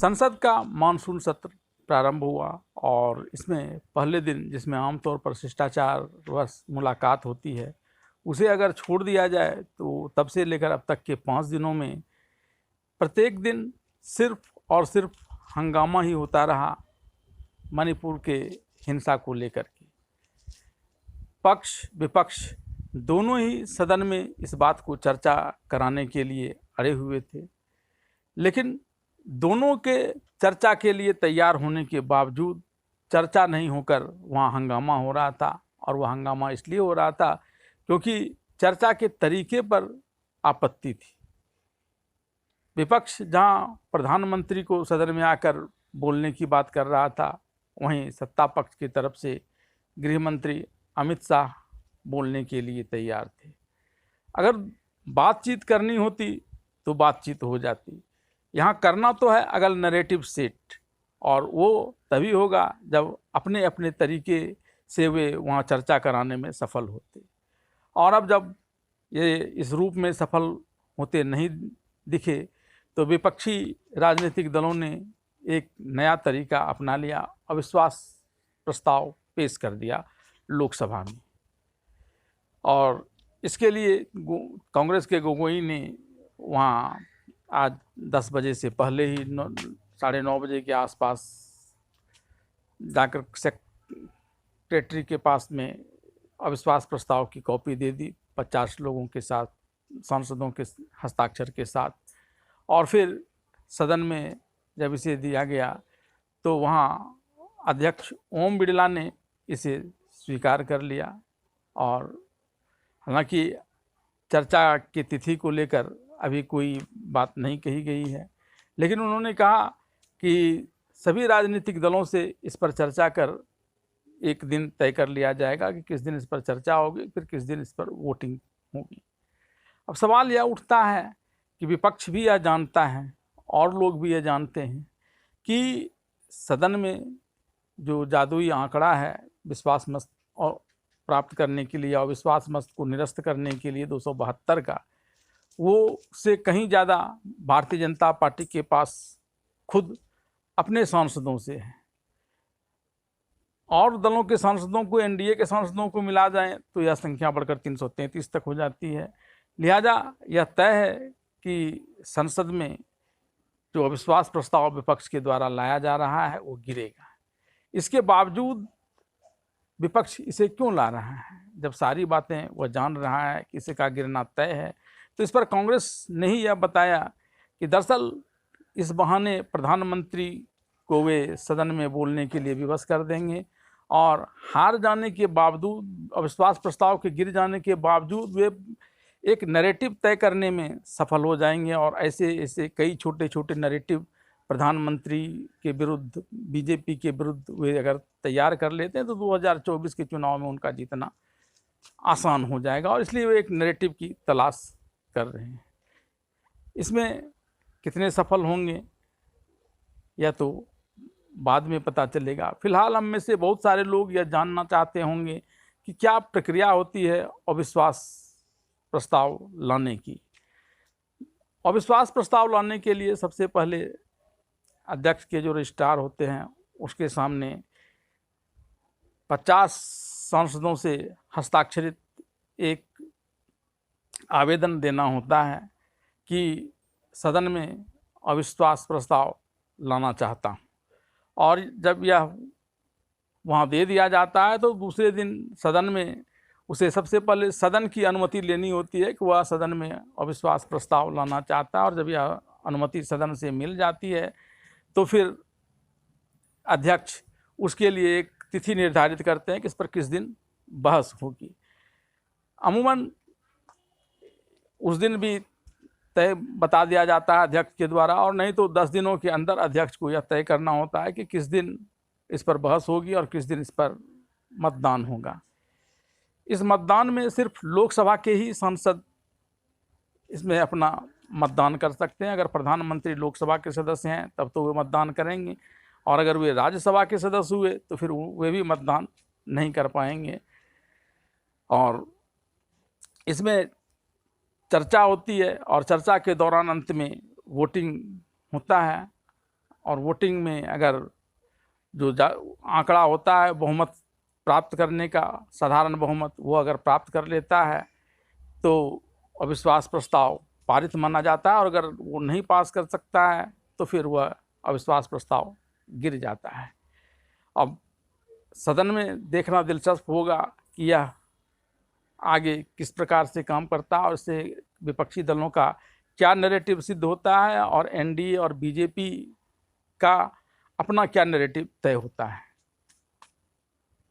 संसद का मानसून सत्र प्रारंभ हुआ और इसमें पहले दिन जिसमें आमतौर पर शिष्टाचारवश मुलाकात होती है, उसे अगर छोड़ दिया जाए तो तब से लेकर अब तक के 5 दिनों में प्रत्येक दिन सिर्फ और सिर्फ हंगामा ही होता रहा मणिपुर के हिंसा को लेकर के। पक्ष विपक्ष दोनों ही सदन में इस बात को चर्चा कराने के लिए अड़े हुए थे, लेकिन दोनों के चर्चा के लिए तैयार होने के बावजूद चर्चा नहीं होकर वहाँ हंगामा हो रहा था। और वह हंगामा इसलिए हो रहा था क्योंकि चर्चा के तरीके पर आपत्ति थी। विपक्ष जहाँ प्रधानमंत्री को सदन में आकर बोलने की बात कर रहा था, वहीं सत्ता पक्ष की तरफ से गृह मंत्री अमित शाह बोलने के लिए तैयार थे। अगर बातचीत करनी होती तो बातचीत हो जाती। यहाँ करना तो है अगर नैरेटिव सेट, और वो तभी होगा जब अपने अपने तरीके से वे वहाँ चर्चा कराने में सफल होते। और अब जब ये इस रूप में सफल होते नहीं दिखे तो विपक्षी राजनीतिक दलों ने एक नया तरीका अपना लिया, अविश्वास प्रस्ताव पेश कर दिया लोकसभा में। और इसके लिए कांग्रेस के गोगोई ने वहाँ आज 10 बजे से पहले ही 9:30 बजे के आसपास जाकर सेक्रेटरी के पास में अविश्वास प्रस्ताव की कॉपी दे दी 50 लोगों के साथ, सांसदों के हस्ताक्षर के साथ। और फिर सदन में जब इसे दिया गया तो वहाँ अध्यक्ष ओम बिरला ने इसे स्वीकार कर लिया। और हालांकि चर्चा की तिथि को लेकर अभी कोई बात नहीं कही गई है, लेकिन उन्होंने कहा कि सभी राजनीतिक दलों से इस पर चर्चा कर एक दिन तय कर लिया जाएगा कि किस दिन इस पर चर्चा होगी, फिर किस दिन इस पर वोटिंग होगी। अब सवाल यह उठता है कि विपक्ष भी यह जानता है और लोग भी यह जानते हैं कि सदन में जो जादुई आंकड़ा है विश्वास मत और प्राप्त करने के लिए और विश्वास मत को निरस्त करने के लिए 272 का, वो से कहीं ज़्यादा भारतीय जनता पार्टी के पास खुद अपने सांसदों से है। और दलों के सांसदों को, एनडीए के सांसदों को मिला जाए तो यह संख्या बढ़कर 333 तक हो जाती है। लिहाजा यह तय है कि संसद में जो अविश्वास प्रस्ताव विपक्ष के द्वारा लाया जा रहा है वो गिरेगा। इसके बावजूद विपक्ष इसे क्यों ला रहा है, जब सारी बातें वह जान रहा है कि इसका गिरना तय है। तो इस पर कांग्रेस ने ही यह बताया कि दरअसल इस बहाने प्रधानमंत्री को वे सदन में बोलने के लिए विवश कर देंगे और हार जाने के बावजूद, अविश्वास प्रस्ताव के गिर जाने के बावजूद वे एक नैरेटिव तय करने में सफल हो जाएंगे। और ऐसे ऐसे कई छोटे छोटे नैरेटिव प्रधानमंत्री के विरुद्ध, बीजेपी के विरुद्ध वे अगर तैयार कर लेते हैं तो 2024 के चुनाव में उनका जीतना आसान हो जाएगा। और इसलिए वे एक नैरेटिव की तलाश कर रहे हैं। इसमें कितने सफल होंगे या तो बाद में पता चलेगा। फिलहाल हम में से बहुत सारे लोग यह जानना चाहते होंगे कि क्या प्रक्रिया होती है अविश्वास प्रस्ताव लाने की। अविश्वास प्रस्ताव लाने के लिए सबसे पहले अध्यक्ष के जो रजिस्ट्रार होते हैं उसके सामने 50 सांसदों से हस्ताक्षरित एक आवेदन देना होता है कि सदन में अविश्वास प्रस्ताव लाना चाहता हूँ। और जब यह वहाँ दे दिया जाता है तो दूसरे दिन सदन में उसे सबसे पहले सदन की अनुमति लेनी होती है कि वह सदन में अविश्वास प्रस्ताव लाना चाहता है। और जब यह अनुमति सदन से मिल जाती है तो फिर अध्यक्ष उसके लिए एक तिथि निर्धारित करते हैं कि इस पर किस दिन बहस होगी। अमूमन उस दिन भी तय बता दिया जाता है अध्यक्ष के द्वारा, और नहीं तो 10 दिनों के अंदर अध्यक्ष को यह तय करना होता है कि किस दिन इस पर बहस होगी और किस दिन इस पर मतदान होगा। इस मतदान में सिर्फ लोकसभा के ही सांसद इसमें अपना मतदान कर सकते हैं। अगर प्रधानमंत्री लोकसभा के सदस्य हैं तब तो वे मतदान करेंगे, और अगर वे राज्यसभा के सदस्य हुए तो फिर वे भी मतदान नहीं कर पाएंगे। और इसमें चर्चा होती है और चर्चा के दौरान अंत में वोटिंग होता है। और वोटिंग में अगर जो आंकड़ा होता है बहुमत प्राप्त करने का, साधारण बहुमत, वो अगर प्राप्त कर लेता है तो अविश्वास प्रस्ताव पारित माना जाता है, और अगर वो नहीं पास कर सकता है तो फिर वह अविश्वास प्रस्ताव गिर जाता है। अब सदन में देखना दिलचस्प होगा कि यह आगे किस प्रकार से काम करता है और इससे विपक्षी दलों का क्या नैरेटिव सिद्ध होता है और एनडीए और बीजेपी का अपना क्या नैरेटिव तय होता है।